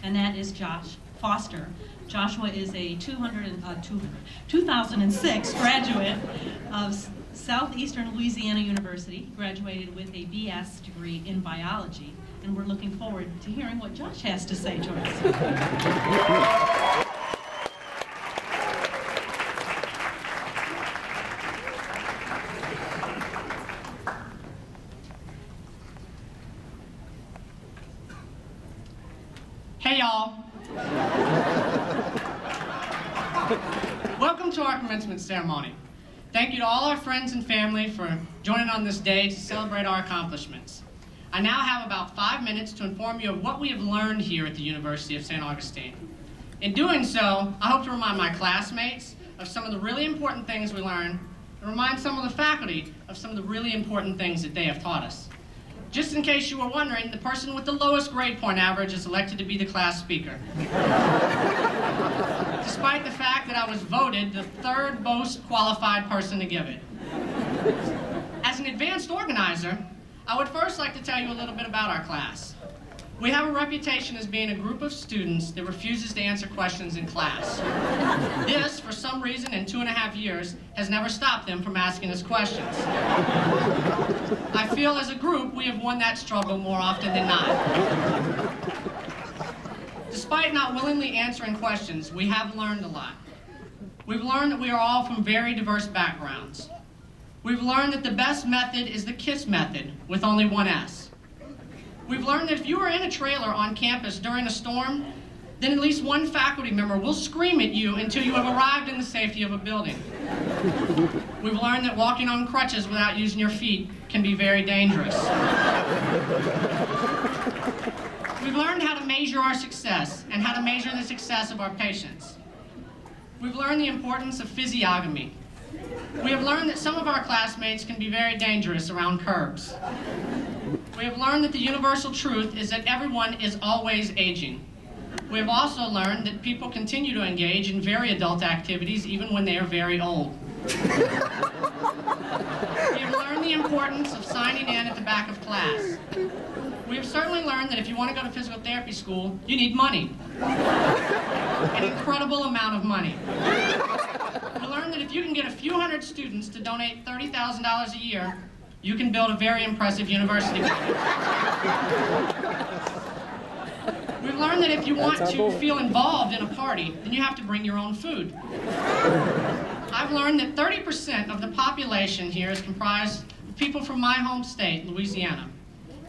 and that is Josh Foster. Joshua is a 2006 graduate of Southeastern Louisiana University, graduated with a BS degree in biology, and we're looking forward to hearing what Josh has to say to us. Hey y'all. Welcome to our commencement ceremony. Thank you to all our friends and family for joining on this day to celebrate our accomplishments. I now have about 5 minutes to inform you of what we have learned here at the University of St. Augustine. In doing so, I hope to remind my classmates of some of the really important things we learned and remind some of the faculty of some of the really important things that they have taught us. Just in case you were wondering, the person with the lowest grade point average is elected to be the class speaker. Despite the fact that I was voted the third most qualified person to give it. As an advanced organizer, I would first like to tell you a little bit about our class. We have a reputation as being a group of students that refuses to answer questions in class. This, for some reason, in 2.5 years, has never stopped them from asking us questions. I feel as a group we have won that struggle more often than not. Despite not willingly answering questions, we have learned a lot. We've learned that we are all from very diverse backgrounds. We've learned that the best method is the KISS method, with only one S. We've learned that if you are in a trailer on campus during a storm, then at least one faculty member will scream at you until you have arrived in the safety of a building. We've learned that walking on crutches without using your feet can be very dangerous. We've learned how to measure our success and how to measure the success of our patients. We've learned the importance of physiognomy. We have learned that some of our classmates can be very dangerous around curbs. We have learned that the universal truth is that everyone is always aging. We have also learned that people continue to engage in very adult activities even when they are very old. We have learned the importance of signing in at the back of class. We have certainly learned that if you want to go to physical therapy school, you need money. An incredible amount of money. We learned that if you can get a few hundred students to donate $30,000 a year, you can build a very impressive university. We've learned that if you want to feel involved in a party, then you have to bring your own food. I've learned that 30% of the population here is comprised of people from my home state, Louisiana.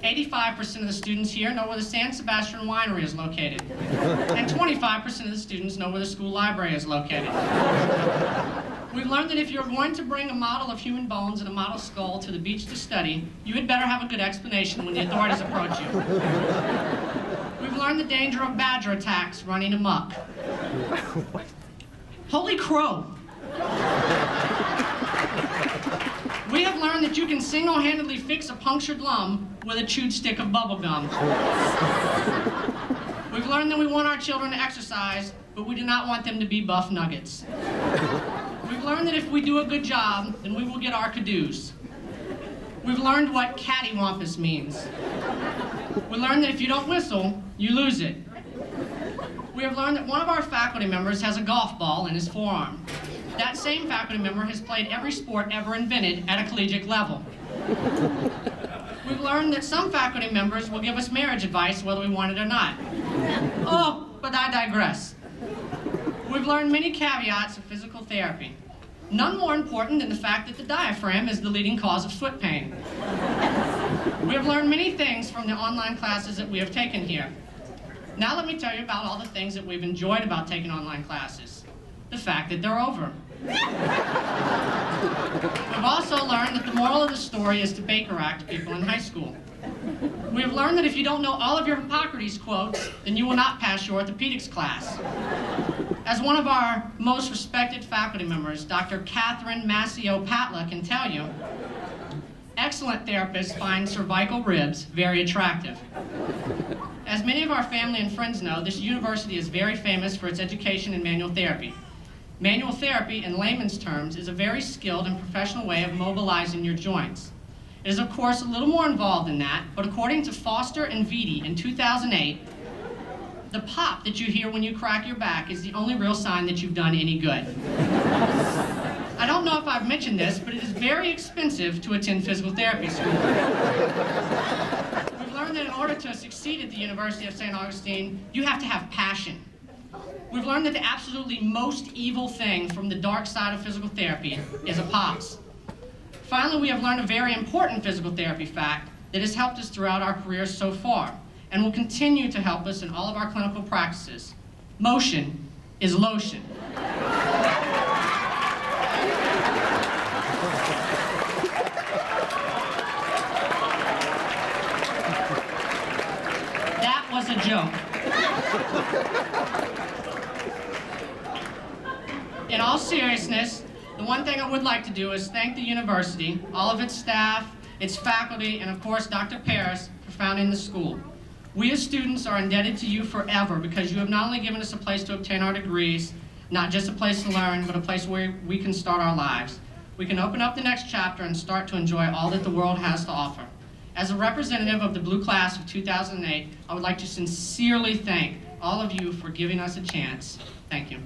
85% of the students here know where the San Sebastian Winery is located. And 25% of the students know where the school library is located. We've learned that if you're going to bring a model of human bones and a model skull to the beach to study, you had better have a good explanation when the authorities approach you. We've learned the danger of badger attacks running amok. Holy crow! We have learned that you can single-handedly fix a punctured lung with a chewed stick of bubble gum. We've learned that we want our children to exercise, but we do not want them to be buff nuggets. We've learned that if we do a good job, then we will get our cadeaux. We've learned what cattywampus means. We learned that if you don't whistle, you lose it. We have learned that one of our faculty members has a golf ball in his forearm. That same faculty member has played every sport ever invented at a collegiate level. We've learned that some faculty members will give us marriage advice whether we want it or not. Oh, but I digress. We've learned many caveats of physical therapy. None more important than the fact that the diaphragm is the leading cause of foot pain. We have learned many things from the online classes that we have taken here. Now let me tell you about all the things that we've enjoyed about taking online classes. The fact that they're over. We've also learned that the moral of the story is to Baker Act people in high school. We have learned that if you don't know all of your Hippocrates quotes, then you will not pass your orthopedics class. As one of our most respected faculty members, Dr. Catherine Mascio-Patla, can tell you, excellent therapists find cervical ribs very attractive. As many of our family and friends know, this university is very famous for its education in manual therapy. Manual therapy, in layman's terms, is a very skilled and professional way of mobilizing your joints. It is, of course, a little more involved than that, but according to Foster and Vitti in 2008, The pop that you hear when you crack your back is the only real sign that you've done any good. I don't know if I've mentioned this, but it is very expensive to attend physical therapy school. We've learned that in order to succeed at the University of St. Augustine, you have to have passion. We've learned that the absolutely most evil thing from the dark side of physical therapy is a pops. Finally, we have learned a very important physical therapy fact that has helped us throughout our careers so far and will continue to help us in all of our clinical practices. Motion is lotion. That was a joke. In all seriousness, the one thing I would like to do is thank the university, all of its staff, its faculty, and of course Dr. Paris for founding the school. We as students are indebted to you forever because you have not only given us a place to obtain our degrees, not just a place to learn, but a place where we can start our lives. We can open up the next chapter and start to enjoy all that the world has to offer. As a representative of the Blue Class of 2008, I would like to sincerely thank all of you for giving us a chance. Thank you.